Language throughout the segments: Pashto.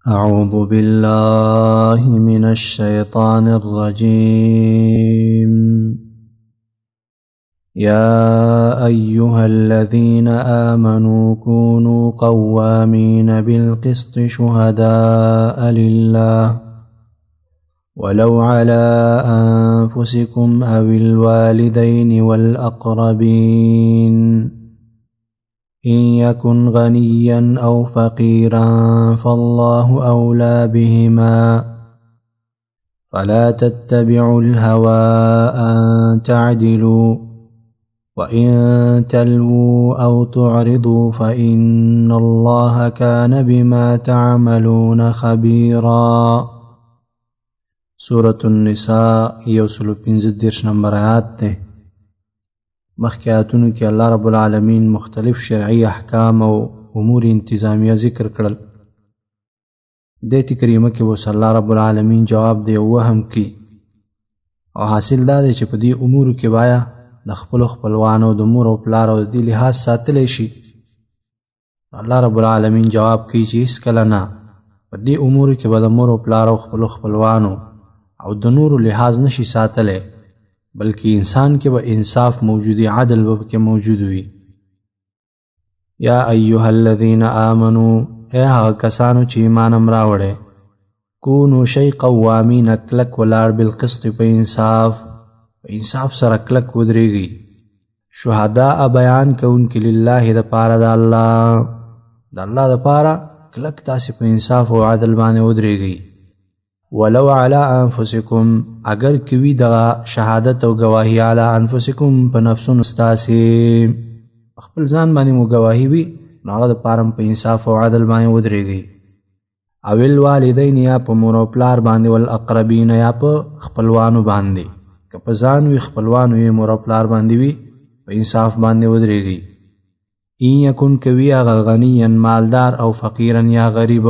أعوذ بالله من الشيطان الرجيم. يا أيها الذين آمنوا كونوا قوامين بالقسط شهداء لله ولو على أنفسكم أو الوالدين والأقربين إن يكن غنيا أو فقيرا فالله أولى بهما فلا تتبعوا الهوى أن تعدلوا وإن تلووا أو تعرضوا فإن الله كان بما تعملون خبيرا. سورة النساء 115 نمبر آیات ته. مخکې آیاتونو کې الله رب العالمین مختلف شرعي احکام او امور انتظامیه ذکر کړل. دې کریمه کې اوس الله رب العالمین جواب دی وهم کی او حاصل دا دی چې په دې امور کې بایا د خپل خپلوانو د مور او پلار او د لحاظ ساتلی شي. الله رب العالمین جواب کوي چې هیڅ کله نه په دې امور کې به د مور او پلار او خپل خپلوانو او د نورو لحاظ نشي ساتلی، بلکې انسان کې به انصاف موجودی، عدل به کې موجود وي. یا ایها الذین آمنوا، اے هغه کسانو چې ایمان راوړی، کونو شی قوامین، کلک ولاړ، بالقسط، په انصاف، په انصاف سره کلک ودرېږئ. شهداء، بیان کوونکي، لله، د پاره د الله، د الله د پاره کلک تاسې په انصاف او عدل باندې ودرېږئ. ولو علی انفسکم، اگر کوي دغه شهادت او گواهی علی انفسکم په نفسونو ستاسې، خپل ځان باندې مو گواهی وي، نو هغه د پاره په انصاف او عدل باندې ودرېږئ. او الوالدین، یا په مور او پلار باندې، والاقربین، یا په خپلوانو باندې، که په ځان وي خپلوانو یې مور او پلار باندې وي، په انصاف باندې ودرېږئ. ان یکن، کوي هغه غنیا، مالدار، او فقیرا، یا غریب،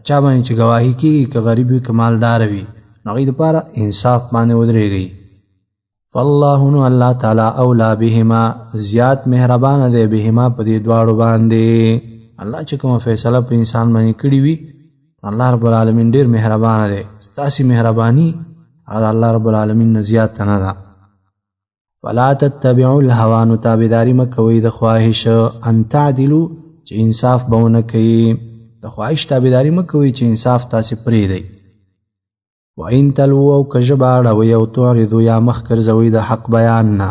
چا باندې چې گواهی کیږي که غریب وي که مالدار وي، نو هغوی دپاره انصاف باندې ودرېږئ. فالله، نو الله تعالی، اولا بهما، زیات مهربانه دی، بهما، په دې دواړو باندې. الله چې کومه فیصله په انسان باندې کړې وي، الله رب العالمین ډېر مهربانه دی. ستاسې مهرباني هغه الله رب العالمین نه زیاته نه ده. فلا تتبعوا الهوى، نو تابعداري مه کوئ د خواهش، ان تعدلوا، چې انصاف به ونه کوي. د خواهش تابعداري مه کوئ چې انصاف تاسې پرېږدئ. وان تلووا، او که ژبه اړوئ، او تعرضوا، یا مخ ګرځوئ د حق بیان نه،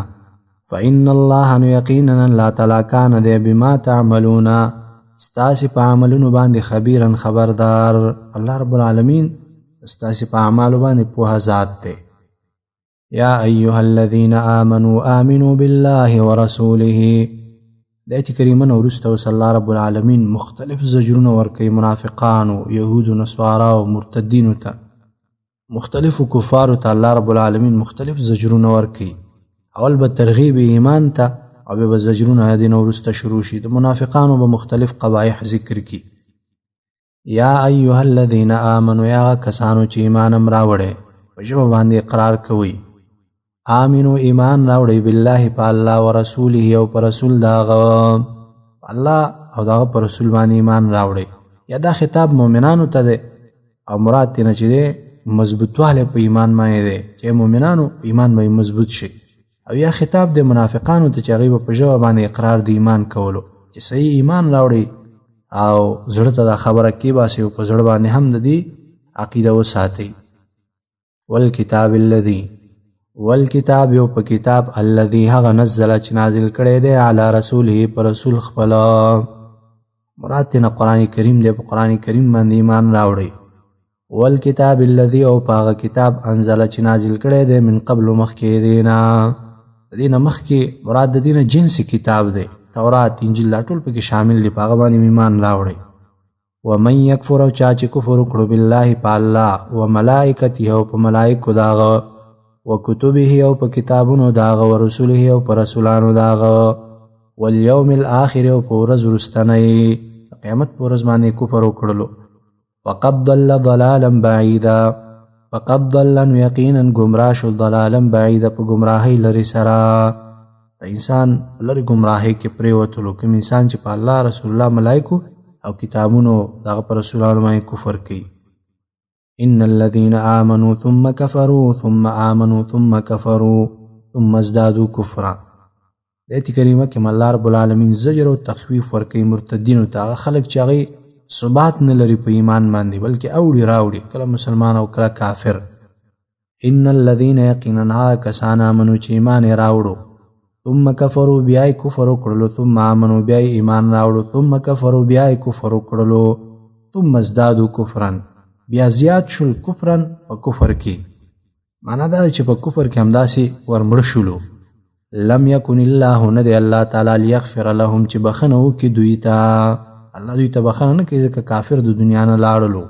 فإن الله، نو یقینا الله تعالی، کان دی، بما تعملون، ستاسې په عملونو باندې، خبیرا، خبردار. الله رب العالمین ستاسې په اعمالو باندې پوهه ذات دی. یا ایها الذین آمنوا آمنوا بالله ورسوله. د آیت کریمه نه وروسته اوس الله رب العالمین مختلف زجرونه ورکوي منافقانو، یهودو، نصاراو، مرتدینو ته، مختلفو کفارو ته الله رب العالمین مختلف زجرونه ورکوي. اول به ترغیب ایمان ته، او بیا به زجرونه د دې نه وروسته شروع شي. د منافقانو به مختلف قبایح ذکر کړي. یا ایها الذین آمنوا، یا کسانو چې ایمان راوړی، په ژبه باندې اقرار کوئ، آمنو، ایمان راوړئ، بالله، په الله، ورسوله، او په رسول داغه، الله او داغه په رسول باندې ایمان راوړئ. یا دا خطاب مؤمنانو ته دی، او مراد ترې نه چې دی مضبوطوالی په ایمان باندې دی، چې مؤمنانو ایمان به مضبوط شي. او یا خطاب د منافقانو ته چې هغوی به په ژبه باندې اقرار د ایمان کولو، چې صحیح ایمان راوړئ او زړه ته دا خبره کېباسئ، او په زړه باندې هم د دې عقیده وساتئ. والکتاب الذي، والکتاب، یو په کتاب، الذي، هغه نزل چې نازل کړی دی، علی رسوله، په رسول خپل، مراد ترې قرآن کریم دی، په قرآن کریم باندې ایمان راوړئ. والکتاب الذي، او په هغه کتاب، انزل چې نازل کړی دی، من قبل، مخکې دی نه، د دې نه مخکې مراد د دې نه جنسي کتاب دی، تورات، انجیل، دا ټول پکې شامل دي، په هغه باندې ایمان راوړئ. ومن یکفر، او چا چې کفر وکړو، بالله، په الله، وملائکته، او په ملائکو داغه، وکتبه، او په کتابونو داغه، ورسوله، او په رسولانو داغه، والیوم الاخر، او په ورځ وروستنۍ، قیامت په ورځ باندې کفر وکړلو، فقد ضل ضلالا بعیدا، فقد ضل، نو یقینا گمراه شو، ضلالا بعیدا، په گمراهۍ لرې سره. د انسان لرې گمراهۍ کې پرېوتلو، کوم انسان چې په الله، رسول الله، ملائکو او کتابونو دغه پر رسولانو باندې کفر کوي. ان الذين آمنوا ثم كفروا ثم آمنوا ثم كفروا ثم ازدادوا كفرا. د آیت کریمه کې الله رب العالمین زجر او تخویف ورکوي مرتدینو ته، خلک چې هغې ثبات نه لري په ایمان باندې بلکې اوړي راوړي، کله مسلمان او کله کافر. ان الذين یقینا کسان آمنوا چې ایمان یې راوړو، ثم كفروا بیا یې کفر وکړلو، ثم آمنوا بیا یې ایمان راوړو، ثم كفروا بیا یې کفر وکړلو، ثم ازدادوا کفرا بیا زیات شول کفرن په کفر کې. معنا دا چې په کفر کې همداسې ورمړه شولو. لم یکن الله نه دی الله تعالی لیغفر لهم چې بخنه وکړي دوی ته، الله دوی ته بخنه نه کوي ځکه کافر د دنیا نه لاړلو.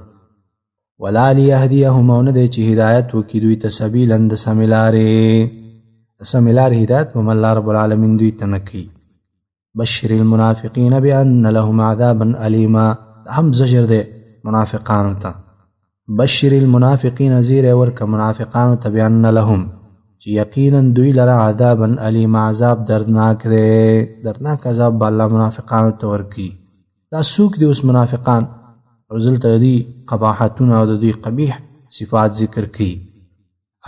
ولا لیهدیهم او نه دی چې هدایت وکړي دوی ته سبیلا د سمې لارې، د سمې لارې هدایت به الله رب العالمین دوی ته نه کوي. بشر المنافقین بان لهم عذابا الیما، هم زجر دی منافقانو ته. بشر المنافقین زیر ورکه منافقانو ته بان لهم چې یقینا دوی لره عذابا الیما عذاب دردناک دی، دردناک عذاب به الله منافقانو ته ورکي. دا څوک دي اوس منافقان؟ او دلته دوی قباحتونه او د دوی قبیح صفات ذکر کوي.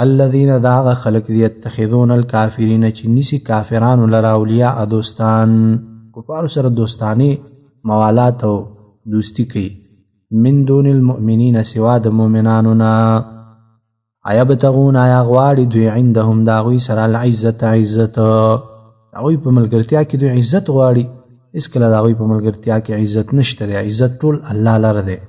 الذین دا هغه خلک دي یتخذون الکافرین چې نیسي کافرانو لره اولیاء دوستان، کفارو سره دوستانې موالات او دوستی کوي. من دون المؤمنین سوا د مؤمنانو نه. ایبتغون آیا غواړي دوی عندهم د هغوی سره العزت عزت، د هغوی په ملګرتیا کې دوی عزت غواړي، هېڅکله د هغوی په ملګرتیا کې عزت نشته دی، عزت ټول الله لره دی.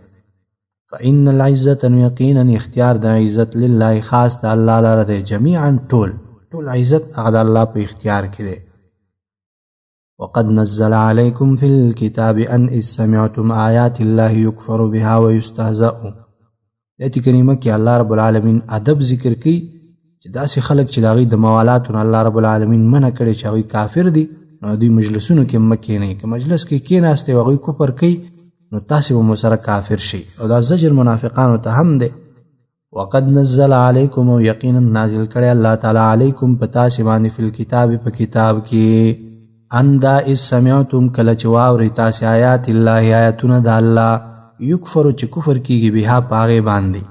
فإن العزت نو یقینا اختیار د عزت لله خاص د الله لره دی، جمیعا ټول عزت هغه د الله په اختیار کې دی. وقد نزل عليكم في الكتاب ان اذ سمعتم آيات الله يكفر بها ويستهزأ. آیت کریمه کې الله رب العالمین ادب ذکر کوي چې داسې خلک چې د هغوی د موالاتو نه الله رب العالمین منع کړی چې هغوی کافر دي، نو دوی مجلسونو کې مه کښېنئ. که مجلس کې کښېناستئ او هغوی کفر کوي نو تاسې به ورسره کافر شئ، او دا زجر منافقانو ته هم دی. وقد نزل علیکم او یقینا نازل کړی الله تعالی علیکم په تاسې باندې فی الکتاب په کتاب کې ان دا اذ سمعتم کله چې واورئ تاسې آیات الله آیاتونه د الله یکفرو چې کفر کیږي بها په هغې باندې،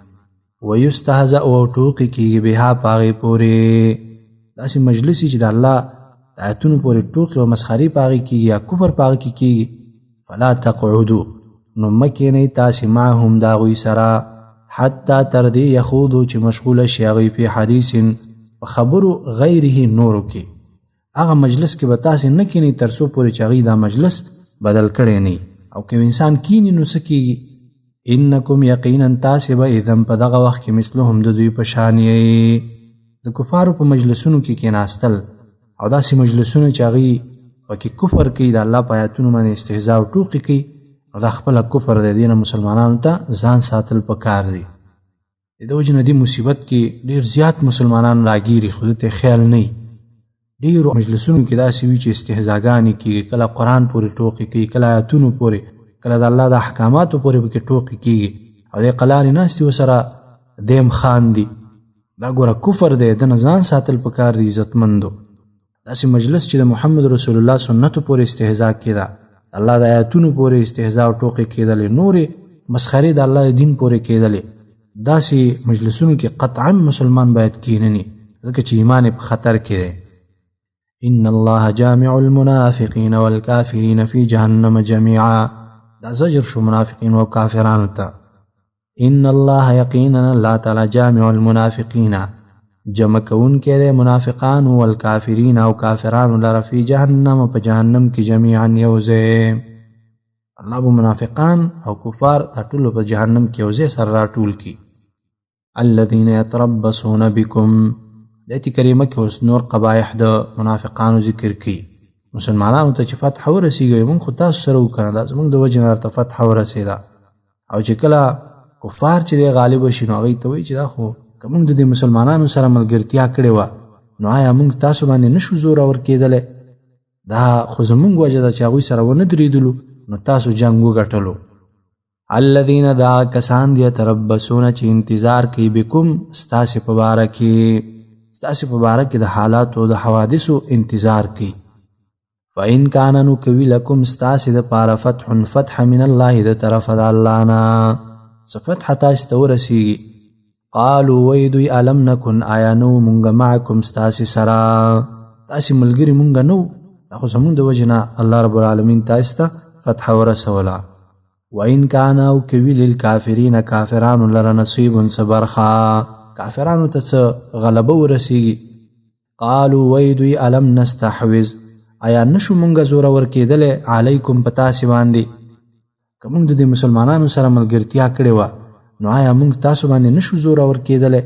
ویستهزأ او ټوقې کیږي بها په هغې پورې. داسې مجلس چې د الله د آیتونو پورې ټوقې او مسخرې په هغې کیږي یا کفر په هغې کې کیږي، فلا تقعدو نو مه کښېنئ تاسې معهم د هغوی سره حتی تر دې یخوضو چې مشغوله شي هغوی په حدیث په خبرو غیره نورو کې. هغه مجلس کې به تاسې نه کښېنئ تر څو پورې چې هغوی دا مجلس بدل کړی نه، او که انسان کینی نو څه کیږي؟ انکم یقینا تاسې به اذن په دغه وخت کې مثلهم د دوی په شان یې. د کفارو په مجلسونو کې کېناستل او داسې مجلسونه چې هغوی پکې کفر کوي، د الله په آیاتونو باندې استهزا او ټوقې کوي، او دا خپله کفر دی. دې نه مسلمانانو ته ځان ساتل پکار دی. د دې وجې نه دې مصیبت کې ډېر زیات مسلمانان راګیري، خو دې ته خیال نه وي. ډېرو مجلسونو کې داسې وي چې استهزاګانې کېږي، کله قرآن پورې ټوقې کوي، کله آیاتونو پورې، کله د الله د احکاماتو پورې پکې ټوقې کېږي، او دې قلارې ناستې ورسره دیم خاندي. دا ګوره کفر دی، د نه ځان ساتل پکار دی عزتمندو. داسې مجلس چې د محمد رسول الله سنتو پورې استهزا کېده، الله د آیاتونو پورې استهزا او ټوقې کېدلې، نورې مسخرې د الله دین پورې کېدلې، داسې مجلسونو کې قطعا مسلمان باید کښېنني، ځکه چې ایمان یې په خطر کې دی. ان الله جامع المنافقین والکافرین فی جهنم جميعا. دا زجر شو منافقین و کافرانو ته. ان الله یقینا الله تعالی جامع المنافقین جمع کونکی دی منافقان والکافرین او کافرانو لره فی جهنم په جهنم کې جميعا یوځای. الله به منافقان او کفار دا ټول په جهنم کې یوځای سره راټول کی. الذین یتربصون بکم. د آیت کریمه کې اوس نور قبایح د منافقانو ذکر کی. مسلمانانو ته چې فتح ورسیږي موږ خو تاسو سره وکړه، دا زموږ د وجې نه ورته فتح ورسېده، او چې کله کفار چې دی غالب شي نو هغوی ته وایي چې دا خو که موږ د دې مسلمانانو سره ملګرتیا کړې وه نو آیا موږ تاسو باندې نشو زورور کېدلی؟ دا خو زموږ وجه ده چې هغوی سره ونه درېدلو نو تاسو جنګ وګټلو. الذین دا کسان دی یتربصون چې انتظار کوي بکم ستاسې په باره کې، ستاسې په باره کې د حالاتو د حوادثو انتظار کوي. فإن كان نو کوي لکم ستاسې دپاره فتح من الله د طرفه د الله نه څه فتح تاسې ته ورسیږي قالوا وی دوی الم نکن آیا نو مونږ معکم ستاسې سره تاسې ملګري مونږ نو دا خو زمونږ د وجې نه الله رب العالمین تاسې ته فتح ورسوله وإن كان او کوي للکافرین کافرانو لره نصیب څه برخه کافرانو ته څه غلبه ورسیږي قالوا وی دوی الم نستحوذ آیا نشو مونږ زورور کېدلی علیکم په تاسې باندې که مونږ د دې مسلمانانو سره ملګرتیا کړې وه نو آیا مونږ تاسو باندې نشو زورور کېدلی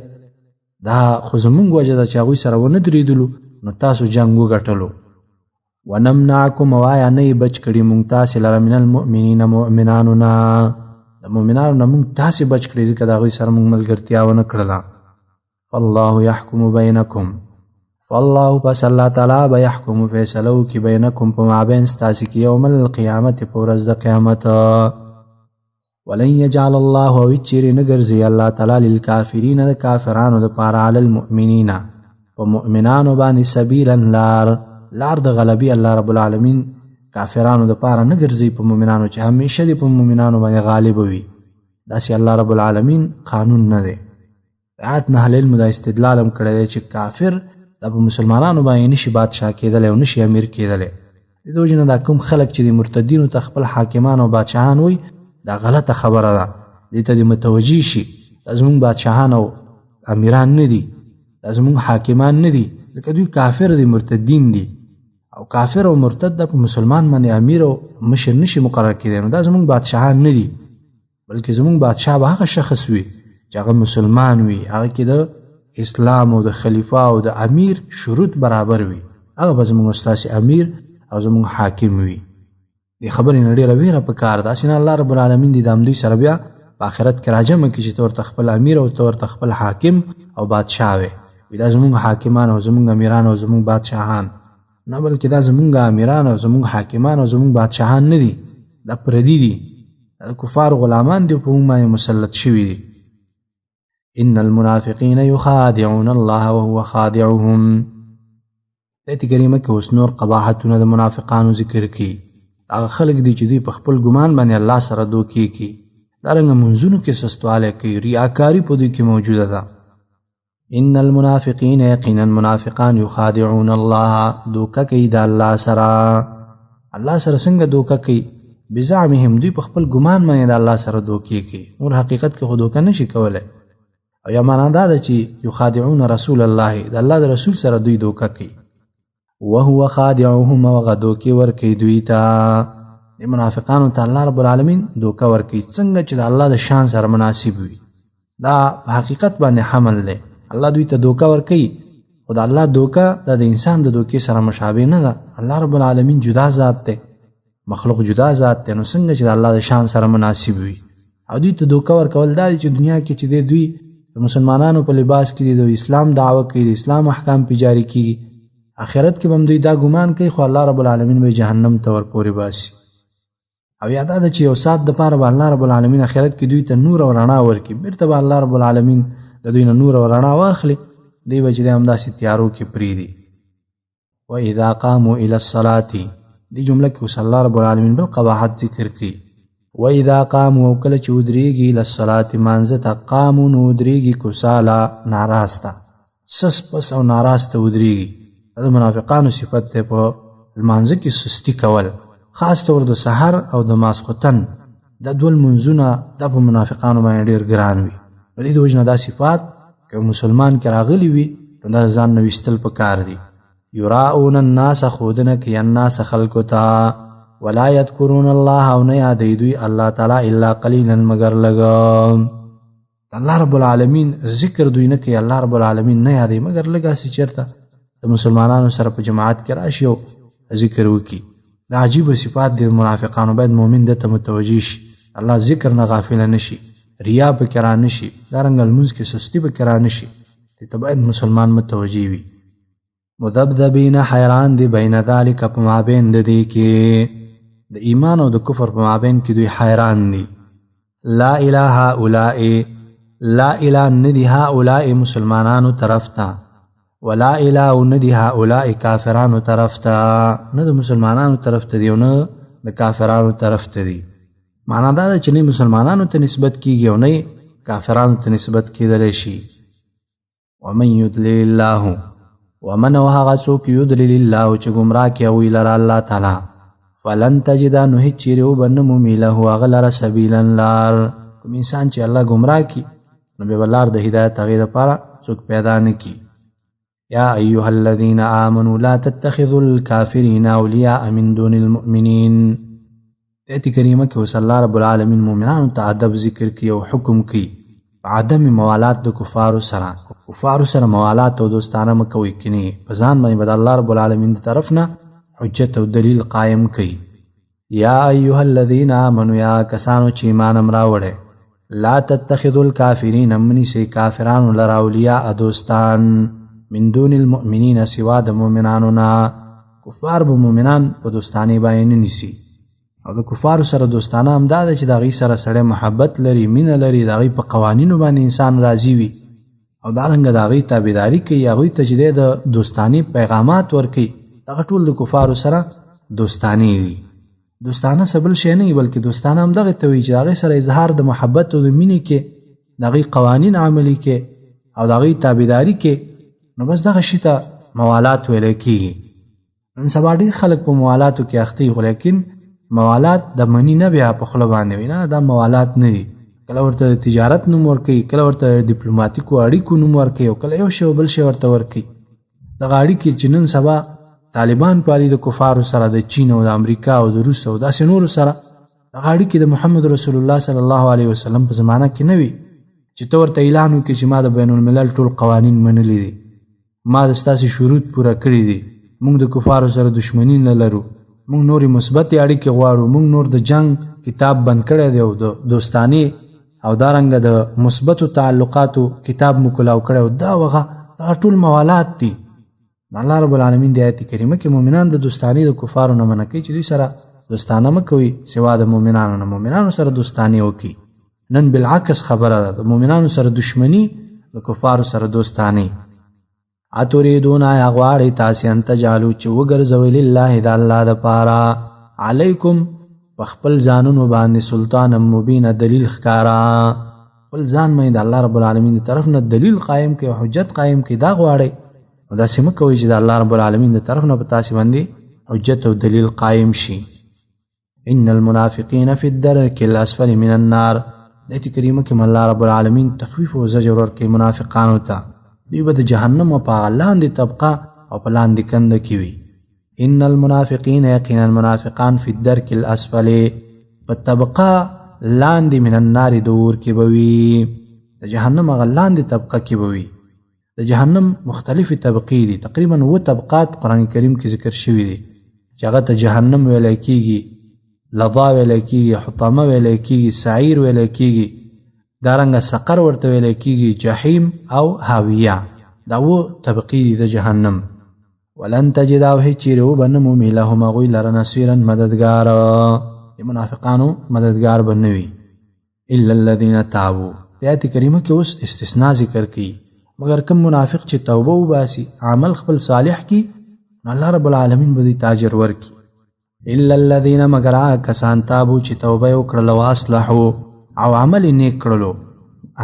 دا خو زمونږ وجه ده چې هغوی سره ونه درېدلو نو تاسو جنګ وګټلو ونمنعکم او آیا نه یې بچ کړي مونږ تاسې لره من المؤمنین مؤمنانو نه د مؤمنانو نه مونږ تاسې بچ کړي ځکه د هغوی سره مونږ ملګرتیا ونه کړله فالله یحکم بینکم فالله پس الله تعالی به یحکم فیصله وکړي بینکم په مابین ستاسې کې یوم القیامت په ورځ د قیامت ولن یجعل الله او چیرې نه ګرځي الله تعالی للکافرین د کافرانو دپاره علی المؤمنین په مؤمنانو باندې سبیلا لار د غلبي الله رب العالمین کافرانو دپاره نه ګرځي په مؤمنانو چې همیشه دې په مؤمنانو باندې غالب وي داسې الله رب العالمین قانون نه دی آیات نحل علم دا استدلال هم کړی دی چې کافر دا په مسلمانانو باندې نشي بادشاه کېدلی او نشي امیر کېدلی د دې وجې نه دا کوم خلک چې د مرتدینو ته خپل حاکمان او بادشاهان وایي دا غلطه خبره ده دې ته دې متوجه شي دا زمونږ بادشاهان او امیران نه دي دا زمونږ حاکمان نه دي ځکه دوی کافر دي مرتدین دي او کافر او مرتد په مسلمان باندې امیر او مشر نشي مقرر کېدی نو دا زمونږ بادشاهان نه دي بلکې زمونږ بادشاه به هغه شخص وي چې هغه مسلمان وي هغه کې د اسلام او د خلیفه او د امیر شروط برابر وي هغه به زمونږ ستاسې امیر او زمونږ حاکم وي دې خبرې نه ډېره ویره پکار ده هسې نه الله رب العالمین دې د همدوی سره بیا په آخرت کې راجمع کړي چې ته ورته خپل امیر او ته ورته خپل حاکم او بادشاه وې وي دا زمونږ حاکمان او زمونږ امیران او زمونږ بادشاهان نه بلکې دا زمونږ امیران او زمونږ حاکمان او زمونږ بادشاهان نه دي دا پردي دي دا د کفار غلامان دي په موږ باندې مسلط شوي دي ان المنافقین یخادعون الله وهو خادعهم آیت کریمه کې اوس نور قباحتونه د منافقانو ذکر کړي هغه خلک دي چې دوی په خپل ګمان باندې الله سره دوکې کوي دارنګه منځونو کې سستوالی کوي ریاکاري په دوی کې موجوده ده ان المنافقین یقینا منافقان یخادعون الله دوکه کوي د الله سره څنګه دوکه کوي بزعمهم دوی په خپل ګمان باندې د الله سره دوکې کوي نور حقیقت کې خو دوکه نشي کولی او یا معنا دا ده چې یخادعون رسول الله د الله د رسول سره دوی دوکه کوي وهو خادعهم وغه دوکې ورکوي دوی ته د منافقانو ته الله رب العالمین دوکه ورکوي څنګه چې د الله د شان سره مناسب وي دا په حقیقت باندې حمل دی الله دوی ته دوکه ورکوي خو د الله دوکه دا د انسان د دوکې سره مشابه نه ده الله رب العالمین جدا ذات دی مخلوق جدا ذات دی نو څنګه چې د الله د شان سره مناسب وي او دوی ته دوکه ورکول دا دی چې دنیا کې چې دوی د مسلمانانو په لباس کې د اسلام دعوه کوي د اسلام احکام پې جاري کېږي آخرت کې به هم دوی دا ګمان کوي خو الله رب العالمین به جهنم ته ورپورې باسي او یا دا ده چې یو ساعت دپاره به الله رب العالمین آخرت کې دوی ته نور او رڼا ورکړي بیرته به الله رب العالمین د دوی نه نور او رڼا واخلي دوی به چې دی همداسې تیارو کې پرېږدي واذا قاموا الى الصلاة دې جمله کې اوس الله رب العالمین بل قباحت ذکر کوي واذا قاموا کله چې ودرېږي الى الصلاة مانځه ته قاموا نو ودرېږي کسالا ناراسته سس پس او ناراسته ودرېږي دا د منافقانو صفت دی په لمانځه کې سستی کول خاص طور د سحر او د ماسخوتن دا دوه لمونځونه دا په منافقانو باندې ډېر ګران وي نو دې د وجې نه دا صفات که مسلمان کې راغلي وي نو دا ځان نه ویستل پکار دي یراؤون الناس ښودنه کوي الناس خلکو ته ولا یذکرون الله او نه یادوي دوی الله تعالی الا قلیلا مگر لږ الله رب العالمین ذکر دوی نه کوي الله رب العالمین نه یادوي مگر لږ هسې چېرته د مسلمانانو سره په جماعت کې راشي او ذکر وکړي دا عجیبه صفات دي منافقانو باید مؤمن دته متوجه شي الله ذکر نه غافله نشي ریا پکې را نشي دارنګه لمونځ کې سستي پکې را نشي دې ته باید مسلمان متوجه وي مذبذبین حیران دي بین ذلک په مابین د دې کې د ایمان او د کفر په مابین کې دوی حیران دي لا اله هؤلاء لا اله ندی هؤلاء مسلمانانو طرف ته ولا اله ندی هؤلاء کافرانو طرف ته، نه د مسلمانانو طرف ته دی او نه د کافرانو طرف ته دی. معنا دا ده چې نه مسلمانانو ته نسبت کیږي او نه کافرانو ته نسبت کیدلی شي. ومن یضلل الله، ومن او هغه څوک یضلل الله چې ګمراه کړي هغوی لره الله تعالی، فلن تجد نو هېڅ چیرې وبه نه مومي له هغه لره سبیلا لار. کوم انسان چې الله ګمراه کړي نو بیا به لار د هدایت هغې دپاره څوک پیدا نه کړي. یا ایها الذین آمنوا لا تتخذوا الکافرین اولیاء من دون المؤمنین. آیت کریمه کې اوس الله رب العالمین مؤمنانو ته ادب ذکر کوي او حکم کوي عدم موالات د کفارو سره. کفارو سره موالات او دوستانه مه کوئ، کنې په ځان باندې به د الله رب العالمین د طرف نه حجت او دلیل قائم کوي. یا ایها الذین آمنوا، یا کسانو چې ایمان هم راوړی، لا تتخذوا الکافرین منیسئ کافرانو لره اولیاء دوستان، من دون المؤمنین سوا د مؤمنانو نه. کفار به مؤمنان په دوستانې باندې نه نیسي. او د کفارو سره دوستانه هم دا ده چې د هغوی سره سړی محبت لري، مینه لري، د هغوی په قوانینو باندې انسان راضي وي او دارنګه د هغوی تابعداري کوي، هغوی ته چې دی د دوستانې پیغامات ورکوي. دغه ټول د کفارو سره دوستانې دي. دوستانه څه بل شی نه وي، بلکې دوستانه هم دغې ته وي چې د هغې سره اظهار د محبت او د مینې کې، د هغوی قوانین عملي کې او د هغوی تابعداري کې، نو بس دغه شي ته موالات ویلی کېږي. نن سبا ډېر خلک په موالاتو کې اخته وي، خو لیکن موالات د منی نه بیا په خوله باندې وي، نه دا موالات نه دي. کله ورته د تجارت نوم ورکوي، کله ورته د ډیپلوماتیکو اړیکو نوم ورکوي او کله یو شی او بل شی ورته ورکوي. دغه اړیکې چې نن سبا طالبان پالي د کفارو سره، د چین او د امریکا او د روس او داسې نورو سره، دغه اړیکې د محمد رسول الله صلی الله علیه وسلم په زمانه کې نه وي چې ته ورته اعلان وکړي چې ما د بین الملل ټول قوانین منلي دي، ما د ستاسې شروط پوره کړي دي، موږ د کفارو سره دشمني نه لرو، موږ نورې مثبتې اړیکې غواړو، موږ نور د جنگ کتاب بند کړی دی او د دوستانې او دارنګه د مثبتو تعلقاتو کتاب مو کلاو کړی او دا وغه دغه ټول موالات دي. الله رب العالمین د آیت کریمه کې مؤمنان د دوستانې د کفارو نه منع کوي چې دوی سره دوستانه مه کوي سوا د مؤمنانو نه، مؤمنانو سره دوستانې وکړي. نن بالعکس خبره ده، د مؤمنانو سره دشمني، د کفارو سره دوستانې. اتریدون آیا غواړئ تاسې ان تجعلو چې وګرځوئ لله د الله دپاره علیکم په خپل ځانونو باندې سلطانا مبینه دلیل ښکاره، خپل ځان باندې د الله رب العالمین د طرف نه دلیل قایم کړي او حجت قایم کړي. دا غواړئ نو داسې مه کوئ چې د الله رب العالمین د طرف نه په تاسې باندې حجت او دلیل قایم شي. ان المنافقین فی الدرک الاسفل من النار. د آیت کریمه کې الله رب العالمین تخویف او زجر ورکوي منافقانو ته، دوی به د جهنم او په هغه لاندې طبقه او په لاندې کنده کې وي. ان المنافقین یقینا منافقان فی الدرک الاسفل په طبقه لاندې من النار د اور کې به وي، د جهنم هغه لاندې طبقه کې به وي. د جهنم مختلفې طبقې دي، تقریبا 7 طبقات قرآن کریم کې ذکر شوي دي چې هغه ته جهنم ویلی کېږي، لظا ویلی کېږي، حطمه ویلی کېږي، سعیر ویلی کېږي، دارنګه سقر ورته ویلی کېږي، جحیم او هاویه. دا 7 طبقې دي د جهنم. ولن تجد او هیڅ چیرې وبه نه مومي لهم هغوی لره نصیرا مددګار، د منافقانو مددګار به نه وي. الا الذین تابوا. په آیت کریمه کې اوس استثناء ذکر کوي، مگر کوم منافق چې توبه وباسي، عمل خپل صالح کی، نو الله رب العالمین به دوی ته اجر ورکړي. الا الذین مگر هغه کسان تابو چې توبه یې وکړله، واصلحو او عمل یې نیک کړلو،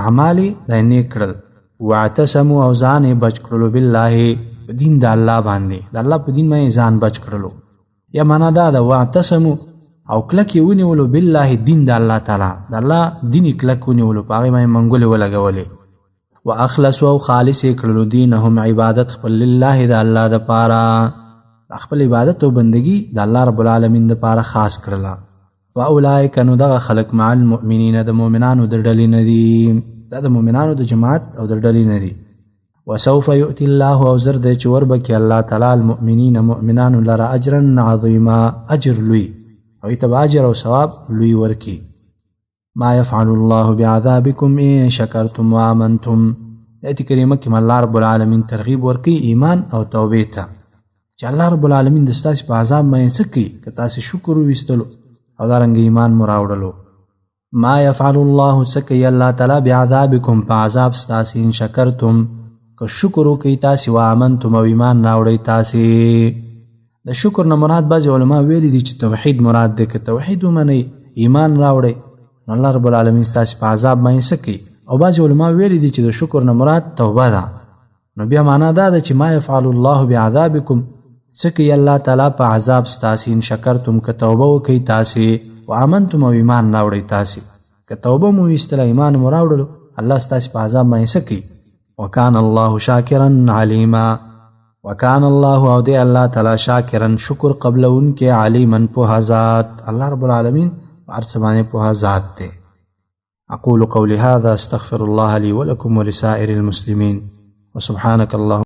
اعمال یې دا نیک کړل، واعتصموا او ځان یې بچ کړلو بالله په دین د الله باندې، د الله په دین باندې ځان بچ کړلو. یا معنا دا ده واعتصموا او کلک یې ونیولو بالله دین د الله تعالی، د الله دین یې کلک ونیولو، په هغې باندې منګولې ولګولې. واخلصوا او خالص یې کړلو دینهم عبادت خپل لله د الله دپاره، خپل عبادت او بندگی د الله رب العالمین دپاره خاص کړله. فاولئک نو دغه خلک مع المؤمنین د مؤمنانو د ډلې نه دي، دا د مؤمنانو د جماعت او د ډلې نه دي. وسوف یؤتی الله او زر دی چې وربکي الله تعالی المؤمنین مؤمنانو لره اجرا عظیما، اجر لوی، او ته به اجر او ثواب لوی ورکي. ما يفعل الله بعذابكم ان شکرتم وامنتم. آیت کریمه کې الله رب العالمین ترغیب ورکي ایمان او توبې ته، چې الله رب العالمین د ستاسې په عذاب باندې څه کوي که تاسې شکر وویستلو او دارنګه ایمان مو راوړلو. ما يفعل الله څه کوي الله تعالی بعذابکم په عذاب ستاسې ان شکرتم که شکر وکړئ تاسې وآمنتم او ایمان راوړئ تاسې. د شکر نه مراد بعضې علما ویلي دي چې توحید مراد دی. که توحید ومنئ ایمان راوړئ نو الله رب العالمین ستاسې په عذاب باندې څه کوي. او بعضې علما ویلي دي چې د شکر نه مراد توبه ده. نو بیا معنا دا ده چې ما یفعل الله بعذابکم، څه کوي الله تعالی په عذاب ستاسې ان شکرتم که توبه وکړئ تاسې وآمنتم او ایمان راوړئ تاسې. که توبه مو ویستله ایمان مو راوړلو الله ستاسې په عذاب باندې څه کوي. وکان الله شاکرا علیما، وکان الله او دی الله تعالی شاکرا شکر قبلونکې علیما پوهه ذات. الله رب العالمین هر څه باندې پوهه ذات دی. اقول قولي هذا استغفر الله لي ولكم ولسائر المسلمين وسبحانك اللهم